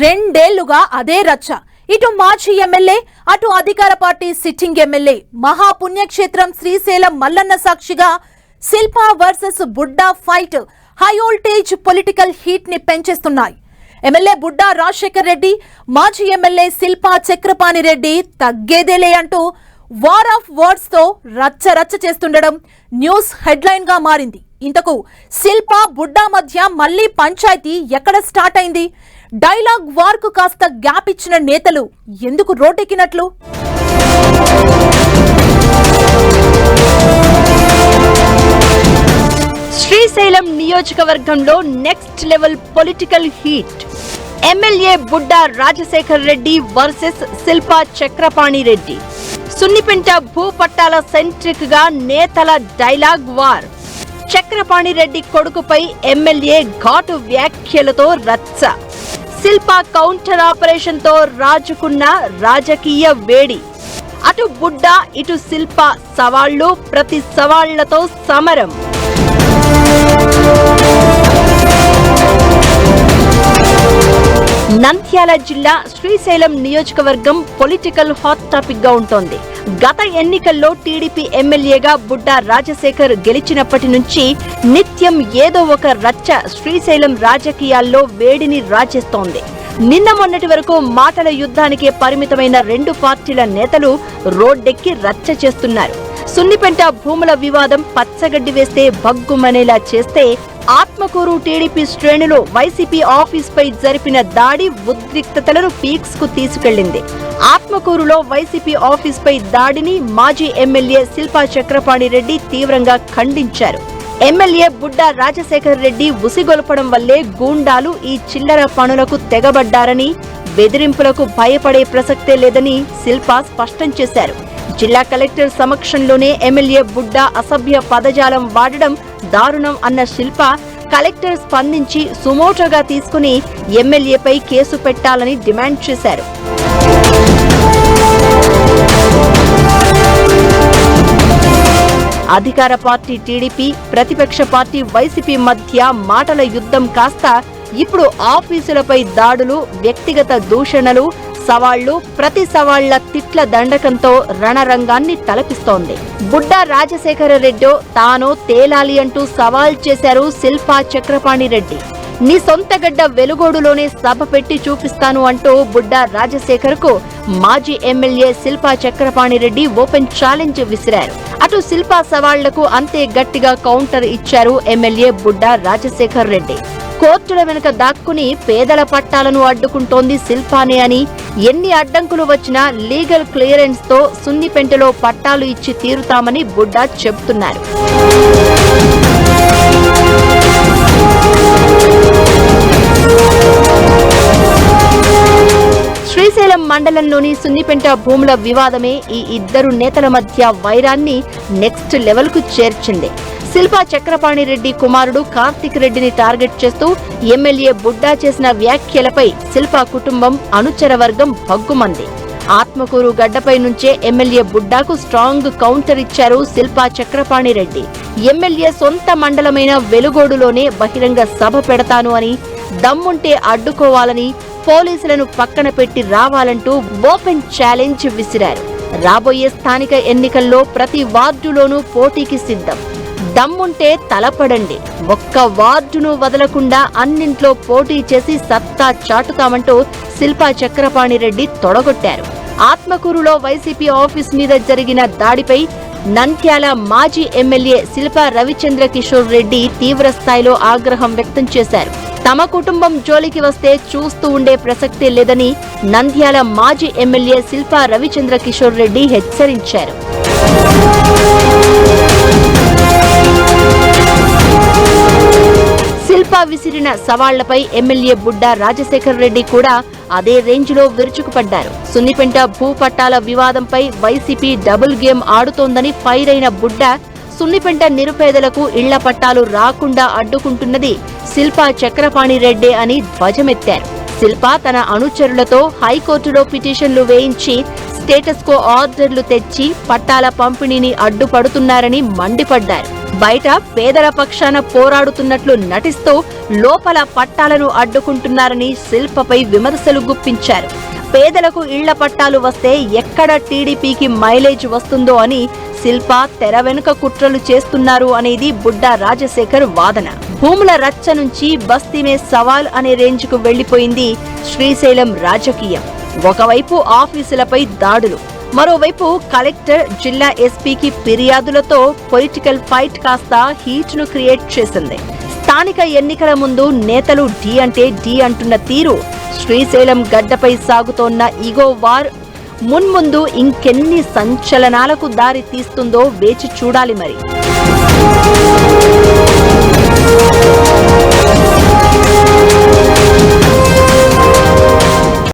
రెండేళ్లుగా అదే రచ్చ. ఇటు మాజీ ఎమ్మెల్యే, అటు అధికార పార్టీ సిట్టింగ్ ఎమ్మెల్యే. మహాపుణ్యక్షేత్రం శ్రీశైలం మల్లన్న సాక్షిగా Shilpa versus Budda fight high voltage political heat ని పెంచేస్తున్నాయి. ఎమ్మెల్యే బుడ్డా రాజశేఖర్ రెడ్డి, మాజీ ఎమ్మెల్యే శిల్పా చక్రపాణి రెడ్డి తగ్గేదేలే అంటూ వార్ ఆఫ్ వర్డ్స్ తో రచ్చ రచ్చ చేస్తుండడం న్యూస్ హెడ్లైన్ గా మారింది. ఇంతకు శిల్పా బుడ్డా మధ్య మళ్లీ పంచాయతీ ఎక్కడ స్టార్ట్ అయింది? డైలాగ్ వార్ కు కాస్త గ్యాప్ ఇచ్చిన నేతలు ఎందుకు రోడ్డెక్కినట్లు? శ్రీశైలం నియోజకవర్గంలో next level political heat. MLA Budda Rajasekhar Reddy versus Shilpa Chakrapani Reddy. Sunnipenta భూపట్టాల సెంట్రిక్ గా నేతల డైలాగ్ వార్. చక్రపాణి రెడ్డి కొడుకుపై ఎమ్మెల్యే ఘాటు వ్యాఖ్యలతో రచ్చ. శిల్పా కౌంటర్ ఆపరేషన్ తో రాజుకున్న రాజకీయ వేడి. అటు బుడ్డా, ఇటు శిల్పా సవాళ్లు, ప్రతి సవాళ్లతో సమరం. నంద్యాల జిల్లా శ్రీశైలం నియోజకవర్గం పొలిటికల్ హాట్ టాపిక్ గా ఉంటోంది. గత ఎన్నికల్లో టీడీపీ ఎమ్మెల్యేగా బుడ్డా రాజశేఖర్ గెలిచినప్పటి నుంచి నిత్యం ఏదో ఒక రచ్చ శ్రీశైలం రాజకీయాల్లో వేడిని రాజేస్తోంది. నిన్న మొన్నటి వరకు మాటల యుద్ధానికే పరిమితమైన రెండు పార్టీల నేతలు రోడ్డెక్కి రచ్చ చేస్తున్నారు. సున్నిపెంట భూముల వివాదం పచ్చగడ్డి వేస్తే భగ్గుమనేలా చేస్తే, ఆత్మకూరు టీడీపీ శ్రేణులు వైసీపీ ఆఫీస్ పై జరిపిన దాడి ఉద్రిక్తతలను పీక్స్ కు తీసుకెళ్లింది. ఆత్మకూరులో వైసీపీ ఆఫీస్ పై దాడిని మాజీ ఎమ్మెల్యే శిల్పా చక్రపాణి రెడ్డి తీవ్రంగా ఖండించారు. ఎమ్మెల్యే బుడ్డా రాజశేఖర్ రెడ్డి ఉసిగొల్పడం వల్లే గూండాలు ఈ చిల్లర పనులకు తెగబడ్డారని, బెదిరింపులకు భయపడే ప్రసక్తే లేదని శిల్పా స్పష్టం చేశారు. జిల్లా కలెక్టర్ సమక్షంలోనే ఎమ్మెల్యే బుడ్డా అసభ్య పదజాలం వాడడం దారుణం అన్న శిల్పా కలెక్టర్ స్పందించి సుమోటోగా తీసుకుని ఎమ్మెల్యేపై కేసు పెట్టాలని డిమాండ్ చేశారు. అధికార పార్టీ టీడీపీ, ప్రతిపక్ష పార్టీ వైసీపీ మధ్య మాటల యుద్ధం కాస్త ఇప్పుడు ఆఫీసులపై దాడులు, వ్యక్తిగత దూషణలు, సవాళ్లు, ప్రతి సవాళ్ల తిట్ల దండకంతో రణరంగాన్ని తలపిస్తోంది. బుడ్డా రాజశేఖర రెడ్డో తానో తేలాలి అంటూ సవాల్ చేశారు శిల్పా చక్రపాణి రెడ్డి. నీ సొంత గడ్డ వెలుగోడులోనే సభ పెట్టి చూపిస్తాను అంటూ బుడ్డా రాజశేఖర్ కు మాజీ MLA Shilpa Chakrapani Reddy open challenge విసిరారు. అటు శిల్పా సవాళ్లకు అంతే గట్టిగా కౌంటర్ ఇచ్చారు ఎమ్మెల్యే బుడ్డా రాజశేఖర్ రెడ్డి. కోర్టుల వెనుక దాక్కుని పేదల పట్టాలను అడ్డుకుంటోంది శిల్పానే అని, ఎన్ని అడ్డంకులు వచ్చినా లీగల్ క్లియరెన్స్ తో సున్నిపెంటలో పట్టాలు ఇచ్చి తీరుతామని బుడ్డా చెబుతున్నారు. శ్రీశైలం మండలంలోని సున్నిపెంట భూముల వివాదమే ఈ ఇద్దరు నేతల మధ్య వైరాన్ని నెక్స్ట్ లెవెల్ కు చేర్చింది. శిల్పా చక్రపాణి రెడ్డి కుమారుడు కార్తిక్ రెడ్డిని టార్గెట్ చేస్తూ ఎమ్మెల్యే బుడ్డా చేసిన వ్యాఖ్యలపై శిల్పా కుటుంబం, అనుచర వర్గం భగ్గుమంది. ఆత్మకూరు గడ్డపై నుంచే ఎమ్మెల్యే బుడ్డాకు స్ట్రాంగ్ కౌంటర్ ఇచ్చారు శిల్పా చక్రపాణి రెడ్డి. ఎమ్మెల్యే సొంత మండలమైన వెలుగోడులోనే బహిరంగ సభ పెడతాను అని, దమ్ముంటే అడ్డుకోవాలని, పోలీసులను పక్కన పెట్టి రావాలంటూ ఓపెన్ ఛాలెంజ్ విసిరారు. రాబోయే స్థానిక ఎన్నికల్లో ప్రతి వార్డులోనూ పోటీకి సిద్ధం. దమ్ముంటే తలపడండి, ఒక్క వార్డును వదలకుండా అన్నింట్లో పోటీ చేసి సత్తా చాటుతామంటూ శిల్పా చక్రపాణి రెడ్డి తొడగొట్టారు. ఆత్మకూరులో వైసీపీ ఆఫీస్ మీద జరిగిన దాడిపై నంద్యాల మాజీ ఎమ్మెల్యే శిల్పా రవిచంద్ర కిషోర్ రెడ్డి తీవ్ర స్థాయిలో ఆగ్రహం వ్యక్తం చేశారు. తమ కుటుంబం జోలికి వస్తే చూస్తూ ఉండే ప్రసక్తే లేదని నంద్యాల మాజీ ఎమ్మెల్యే శిల్పా రవిచంద్ర కిషోర్ రెడ్డి హెచ్చరించారు. శిల్పా విసిరిన సవాళ్లపై ఎమ్మెల్యే బుడ్డా రాజశేఖర్ రెడ్డి కూడా అదే రేంజ్ లో విరుచుకుపడ్డారు. సున్నిపెంట భూపట్టాల వివాదంపై వైసీపీ డబుల్ గేమ్ ఆడుతోందని ఫైర్ అయిన బుడ్డా, సున్నిపెంట నిరుపేదలకు ఇళ్ల పట్టాలు రాకుండా అడ్డుకుంటున్నది శిల్పా చక్రపాణి రెడ్డి అని ధ్వజమెత్తారు. శిల్ప తన అనుచరులతో హైకోర్టులో పిటిషన్లు వేయించి స్టేటస్ కో ఆర్డర్లు తెచ్చి పట్టాల పంపిణీని అడ్డుపడుతున్నారని మండిపడ్డారు. బయట పేదల పక్షాన పోరాడుతున్నట్లు నటిస్తూ లోపల పట్టాలను అడ్డుకుంటున్నారని శిల్పపై విమర్శలు గుప్పించారు. పేదలకు ఇళ్ల పట్టాలు వస్తే ఎక్కడ టీడీపీకి మైలేజ్ వస్తుందో అని శిల్ప తెర వెనుక కుట్రలు చేస్తున్నారు అనేది బుడ్డా రాజశేఖర్ వాదన. భూముల రచ్చ నుంచి బస్తీమే సవాల్ అనే రేంజ్కు వెళ్లిపోయింది శ్రీశైలం రాజకీయం. ఒకవైపు ఆఫీసులపై దాడులు, మరోవైపు కలెక్టర్, జిల్లా ఎస్పీకి ఫిర్యాదులతో పొలిటికల్ ఫైట్ కాస్త హీట్ ను క్రియేట్ చేసింది. స్థానిక ఎన్నికల ముందు నేతలు డి అంటే డి అంటున్న తీరు, శ్రీశైలం గడ్డపై సాగుతోన్న ఈగో వార్ మున్ముందు ఇంకెన్ని సంచలనాలకు దారి తీస్తుందో వేచి చూడాలి మరి.